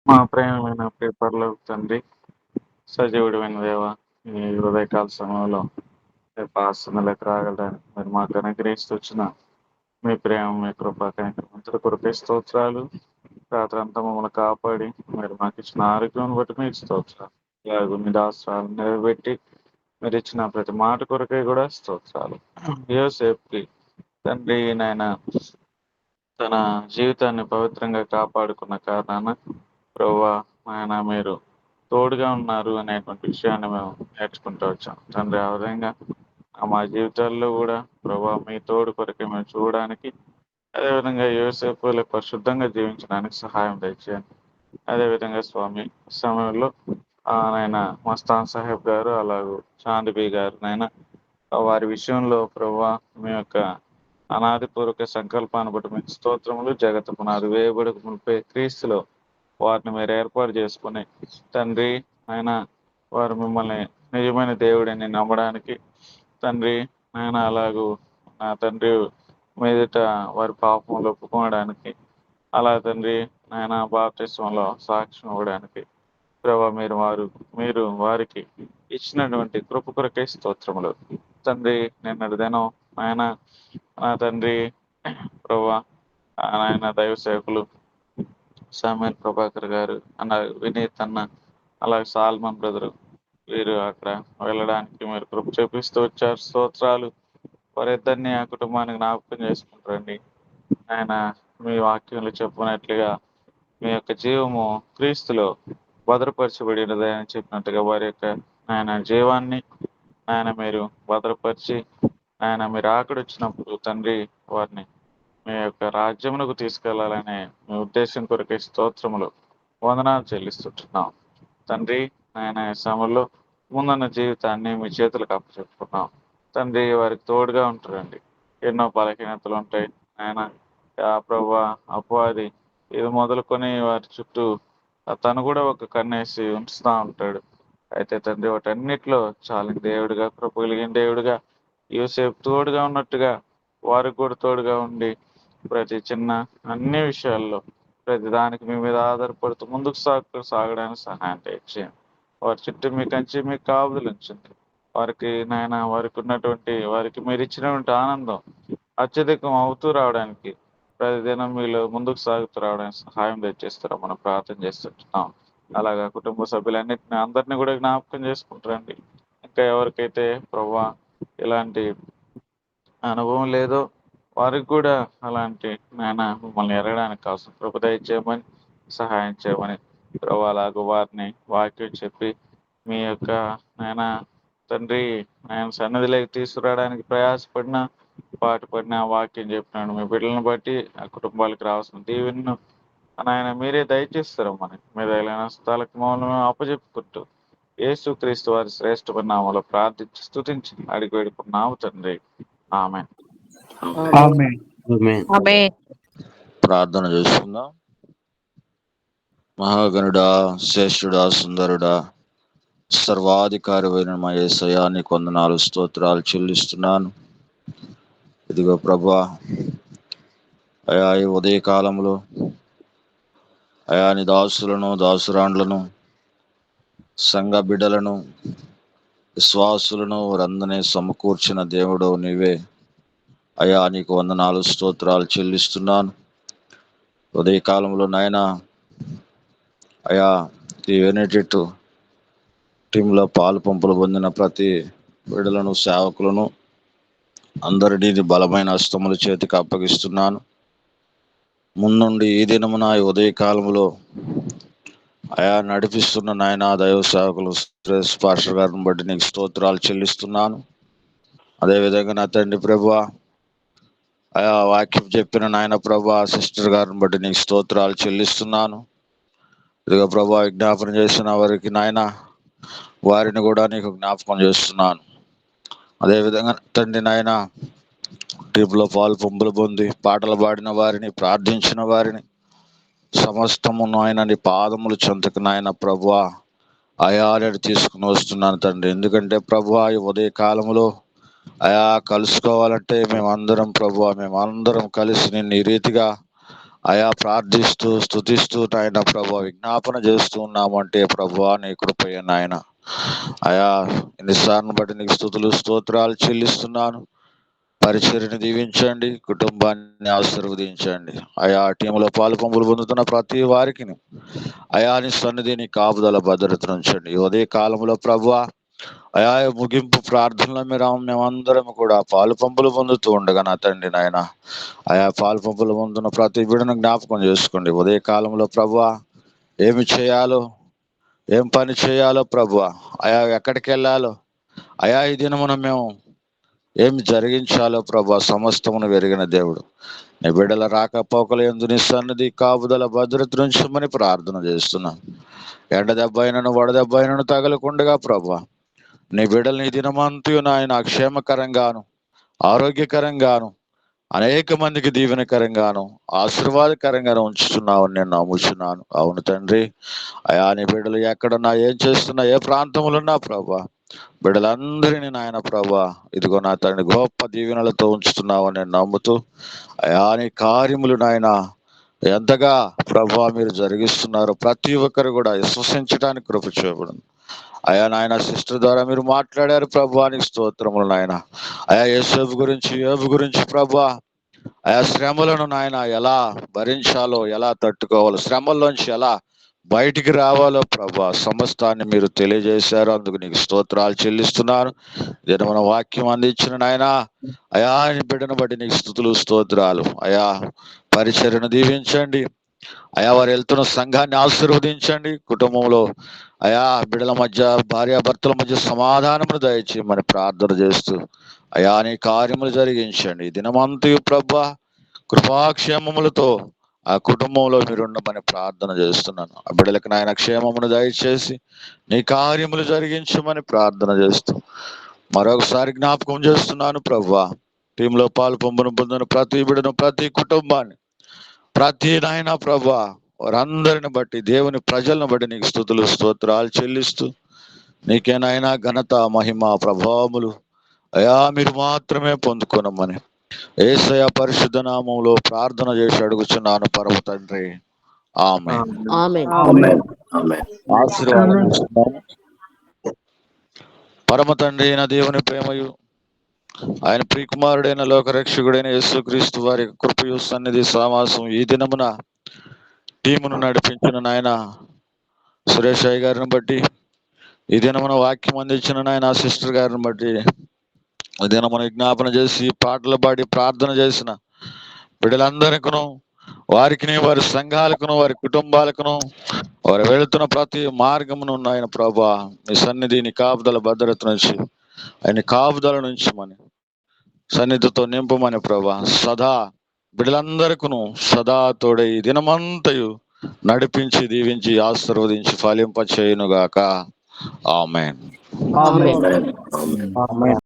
మా ప్రేమమైన పేపర్లో తండ్రి, సజీవుడైన దేవ, ఈ ఉదయకాల సమయంలో ఆసనలకు రాగలడానికి మరి మాకు అనుగ్రహిస్తూ వచ్చిన మీ ప్రేమ, మీ కృప, కనికరమంతటి కొరకే స్తోత్రాలు. రాత్రి అంతా మమ్మల్ని కాపాడి మీరు మాకు ఇచ్చిన ఆరోగ్యం బట్టి మీకు స్తోత్రాలు. ఇలాగ మీ దాస్త్రాలు నిలబెట్టి మీరు ఇచ్చిన ప్రతి మాట కొరకే కూడా స్తోత్రాలు. యోసేపుకి తండ్రి నాయన తన జీవితాన్ని పవిత్రంగా కాపాడుకున్న కారణాన ప్రభువా ఆయన మీరు తోడుగా ఉన్నారు అనేటువంటి విషయాన్ని మేము నేర్చుకుంటూ వచ్చాం. తండ్రి ఆ విధంగా మా జీవితాల్లో కూడా ప్రభా మీ తోడు కొరకే మేము చూడడానికి, అదేవిధంగా యోసేపులు పరిశుద్ధంగా జీవించడానికి సహాయం తెచ్చాను. అదేవిధంగా స్వామి ఈ సమయంలో నాయన మస్తాన్ సాహెబ్ గారు అలాగూ చాందిబీ గారు నాయన వారి విషయంలో ప్రభా మీ యొక్క అనాదిపూర్వక సంకల్పాన్ని బట్టి మీకు స్తోత్రములు. జగత్తు పునాది వేయబడక మునిపే క్రీస్తులో వారిని మీరు ఏర్పాటు చేసుకుని తండ్రి ఆయన వారు మిమ్మల్ని నిజమైన దేవుడిని నమ్మడానికి తండ్రి ఆయన అలాగూ నా తండ్రి మీదట వారి పాపములు ఒప్పుకోవడానికి, అలా తండ్రి ఆయన బాప్తిస్మంలో సాక్ష్యం ఇవ్వడానికి ప్రభా మీరు వారికి ఇచ్చినటువంటి కృప కొరకే స్తోత్రములు. తండ్రి నిన్నటి దినం ఆయన నా తండ్రి ప్రభా ఆయన దైవ సేవకులు సామ్యూల్ ప్రభాకర్ గారు అన్న వినీత్ అన్న అలాగే సాల్మన్ బ్రదరు వీరు అక్కడ వెళ్ళడానికి మీరు కృప చూపిస్తూ వచ్చారు. స్తోత్రాలు. వారిద్దరిని ఆ కుటుంబానికి జ్ఞాపకం చేసుకుంటారండి. ఆయన మీ వాక్యంలో చెప్పినట్లుగా మీ యొక్క జీవము క్రీస్తులో భద్రపరచబడినది అని చెప్పినట్టుగా వారి యొక్క ఆయన జీవాన్ని ఆయన మీరు భద్రపరిచి ఆయన మీరు ఆకడొచ్చినప్పుడు తండ్రి వారిని మీ యొక్క రాజ్యమునకు తీసుకెళ్లాలనే మీ ఉద్దేశం కొరకే స్తోత్రములు వందనాలు చెల్లిస్తుంటున్నాం. తండ్రి ఆయన సమయంలో ముందున్న జీవితాన్ని మీ చేతులకు అప్పచెప్పుకున్నాం. తండ్రి వారికి తోడుగా ఉంటారండి. ఎన్నో బలహీనతలు ఉంటాయి ఆయన ప్రభా అపవాది ఇది మొదలుకొని వారి చుట్టూ తను కూడా ఒక కన్నేసి ఉంచుతా ఉంటాడు. అయితే తండ్రి వాటన్నిటిలో చాలా దేవుడిగా కృప కలిగిన దేవుడిగా యోసేపు తోడుగా ఉన్నట్టుగా వారికి కూడా తోడుగా ఉండి ప్రతి చిన్న అన్ని విషయాల్లో ప్రతి దానికి మీ మీద ఆధారపడుతూ ముందుకు సాగడానికి సహాయం చేయండి. వారి చుట్టూ మీ కంచి మీకు కాపుదలు ఉంచండి. వారికి నాయన వారికి మీరు ఇచ్చినటువంటి ఆనందం అత్యధికం అవుతూ రావడానికి ప్రతిదినం మీలో ముందుకు సాగుతూ రావడానికి సహాయం తెచ్చేస్తారో మనం ప్రార్థన చేస్తుంటున్నాం. అలాగా కుటుంబ సభ్యులన్నింటినీ అందరినీ కూడా జ్ఞాపకం చేసుకుంటారండి. ఇంకా ఎవరికైతే ప్రభా ఇలాంటి అనుభవం లేదో వారికి కూడా అలాంటి నాయన మిమ్మల్ని ఎరగడానికి కావాల్సిన కృప దయచేయమని సహాయం చేయమని ప్రభు అలాగూ వారిని వాక్యం చెప్పి మీ యొక్క నాయన తండ్రి ఆయన సన్నిధిలోకి తీసుకురావడానికి ప్రయాసపడిన పాటుపడిన వాక్యం చెప్పినాడు మీ బిడ్డలను బట్టి ఆ కుటుంబాలకు రావాల్సిన దీవెనను ఆయన మీరే దయచేస్తారు. మనకి మీ దయలైన స్థలాలకు మమ్మల్ని అప్పచెప్పుకుంటూ యేసుక్రీస్తు వారి శ్రేష్ఠ నామములో ప్రార్థించి స్తుతించి అడిగి వేడుకున్నాము తండ్రి. ఆమేన్. ఆమేన్. ఆమేన్. ప్రార్థన చేసుకుందాం. మహాగణుడా, శ్రేష్ఠుడా, సుందరుడా, సర్వాధికారి మా యేసయ్యా నీకు వందనాలు స్తోత్రాలు చెల్లిస్తున్నాను. ఇదిగో ప్రభా అయా ఈ ఉదయకాలంలో అయా నీ దాసులను దాసురాండ్లను సంఘ బిడ్డలను విశ్వాసులను వారందరినీ సమకూర్చిన దేవుడు నీవే అయా నీకు వందనాలు స్తోత్రాలు చెల్లిస్తున్నాను. ఉదయకాలంలో నాయన అయా ఈ యునైటెడ్ టీంలో పాలు పంపులు పొందిన ప్రతి బిడ్డలను సేవకులను అందరినీ బలమైన హస్తముల చేతికి అప్పగిస్తున్నాను. ముందుండి ఈ దినమున ఈ ఉదయకాలంలో అయా నడిపిస్తున్న నాయన దైవ సేవకులు పాస్టర్ గారిని బట్టి నీకు స్తోత్రాలు చెల్లిస్తున్నాను. అదేవిధంగా నా తండ్రి ప్రభువా అయా వాక్యం చెప్పిన నాయన ప్రభా సిస్టర్ గారిని బట్టి నీకు స్తోత్రాలు చెల్లిస్తున్నాను. ఇదిగో ప్రభా విజ్ఞాపన చేసిన వారికి నాయన వారిని కూడా నీకు జ్ఞాపకం చేస్తున్నాను. అదేవిధంగా తండ్రి నాయన టీంలో పాలు పంపులు పొంది పాటలు పాడిన వారిని ప్రార్థించిన వారిని సమస్తము నాయన నీ పాదములు చెంతకు నాయన ప్రభువా అయాలని తీసుకుని వస్తున్నాను తండ్రి. ఎందుకంటే ప్రభువా ఈ ఉదయ కాలంలో అయా కలుసుకోవాలంటే మేమందరం ప్రభువా మేమందరం కలిసి నిన్ను ఈ రీతిగా అయా ప్రార్థిస్తూ స్తుతిస్తూ నాయన ప్రభా విజ్ఞాపన చేస్తూ ఉన్నామంటే ప్రభా నీ కృపయ నాయన. అయా ఎన్నిసార్లు బట్టి నీకు స్తుతులు స్తోత్రాలు చెల్లిస్తున్నాను. పరిచర్ని దీవించండి, కుటుంబాన్ని ఆశీర్వదించండి. ఆయా టీంలో పాలు పంపులు పొందుతున్న ప్రతి వారికి అయా నీ సన్నిధి నీ కాపుదల భద్రత ఉంచండి. ఉదయ కాలంలో ప్రభువా అయా ముగింపు ప్రార్థనలో మేమందరం కూడా పాలు పంపులు పొందుతూ ఉండగా నా తండ్రి నాయన ఆయా పాలు పంపులు పొందుతున్న ప్రతి బిడ్డను జ్ఞాపకం చేసుకోండి. ఉదయ కాలంలో ప్రభువా ఏమి చేయాలో, ఏం పని చేయాలో ప్రభువా, ఆయా ఎక్కడికి వెళ్ళాలో, అయా ఈ దినమున మేము ఏమి జరిగించాలో ప్రభా సమస్తమును వెరిగిన దేవుడు. నీ బిడ్డల రాకపోకలు ఎందు నీ సన్నిధి కాపుదల భద్రత ఉంచమని ప్రార్థన చేస్తున్నాను. ఎండ దెబ్బ అయినను వడదెబ్బ అయినను తగలకుండగా ప్రభా నీ బిడ్డలు నీ దినమంతయు నాయన క్షేమకరంగాను ఆరోగ్యకరంగాను అనేక మందికి దీవెనకరంగాను ఆశీర్వాదకరంగాను ఉంచుతున్నావని నేను నమ్ముచున్నాను. అవును తండ్రి, అయా నీ బిడ్డలు ఎక్కడున్నా, ఏం చేస్తున్నా, ఏ ప్రాంతంలో ఉన్నా ప్రభా బిడ్డలందరినీ నాయన ప్రభా ఇదిగో నా తండ్రి గొప్ప దీవెనలతో ఉంచుతున్నావని నేను నమ్ముతూ అయా నీ కార్యములు నాయన ఎంతగా ప్రభా మీరు జరిగిస్తున్నారు ప్రతి ఒక్కరు కూడా విశ్వసించడానికి కృప చేయబడింది. అయా నాయన సిస్టర్ ద్వారా మీరు మాట్లాడారు ప్రభానికి స్తోత్రములు నాయన. అయా యేసేపు గురించి, యోబు గురించి ప్రభా ఆయా శ్రమలను నాయన ఎలా భరించాలో, ఎలా తట్టుకోవాలో, శ్రమల్లోంచి ఎలా బయటికి రావాలో ప్రభా సమస్తాన్ని మీరు తెలియజేశారు. అందుకు నీకు స్తోత్రాలు చెల్లిస్తున్నాను. నేను మన వాక్యం అందించిన నాయన అయా బిడ్డను బట్టి నీకు స్తుతులు స్తోత్రాలు. అయా పరిచర్ను దీవించండి. అయా వారు వెళ్తున్న సంఘాన్ని ఆశీర్వదించండి. కుటుంబంలో అయా బిడ్డల మధ్య, భార్యాభర్తల మధ్య సమాధానమును దయచేయమని ప్రార్థన చేస్తూ అయా నీ కార్యములు జరిగించండి. దినమంతయు ప్రభా కృపాక్షేమములతో ఆ కుటుంబంలో మీరుండమని ప్రార్థన చేస్తున్నాను. ఆ బిడ్డలకు నాయన క్షేమమును దయచేసి నీ కార్యములు జరిగించమని ప్రార్థన చేస్తూ మరొకసారి జ్ఞాపకం చేస్తున్నాను ప్రభా టీంలో పాలు పొందిన ప్రతి బిడ్డను, ప్రతి కుటుంబాన్ని, ప్రతి నాయన ప్రభా వారందరిని బట్టి, దేవుని ప్రజలను బట్టి నీకు స్తుతులు స్తోత్రాలు చెల్లిస్తూ నీకేనాయనా ఘనత, మహిమ, ప్రభావములు అయా మీరు మాత్రమే పొందుకోనమని యేసయ్య పరిశుద్ధ నామములో ప్రార్థన చేసి అడుగుచున్నాను పరమ తండ్రి. ఆమేన్. ఆశీర్వాదం ఇస్తున్నాను. పరమ తండ్రి అయిన దేవుని ప్రేమయు, ఆయన ప్రియకుమారుడైన లోకరక్షకుడైన యేసుక్రీస్తు వారి కృపయు, సన్నిధి, సమాసం ఈ దినమున టీమును నడిపించిన నాయన సురేష్ అయ్య గారిని బట్టి, ఈ దినమున వాక్యం అందించిన నాయన సిస్టర్ గారిని బట్టి, ఈ దినమున విజ్ఞాపన చేసి పాటలు పాడి ప్రార్థన చేసిన బిడ్డలందరికను, వారికి, వారి సంఘాలకును, వారి కుటుంబాలకును, వారు వెళుతున్న ప్రతి మార్గమును ఆయన ప్రభా మీ సన్నిధిని కాపుదల భద్రత నుంచి, ఆయన కాపుదల నుంచి మన సన్నిధితో నింపమని ప్రభా సదా బిడ్డలందరికీ సదా తోడై దినమంతయు నడిపించి, దీవించి, ఆశీర్వదించి ఫలింప చేయునుగాక. ఆమేన్. ఆమేన్.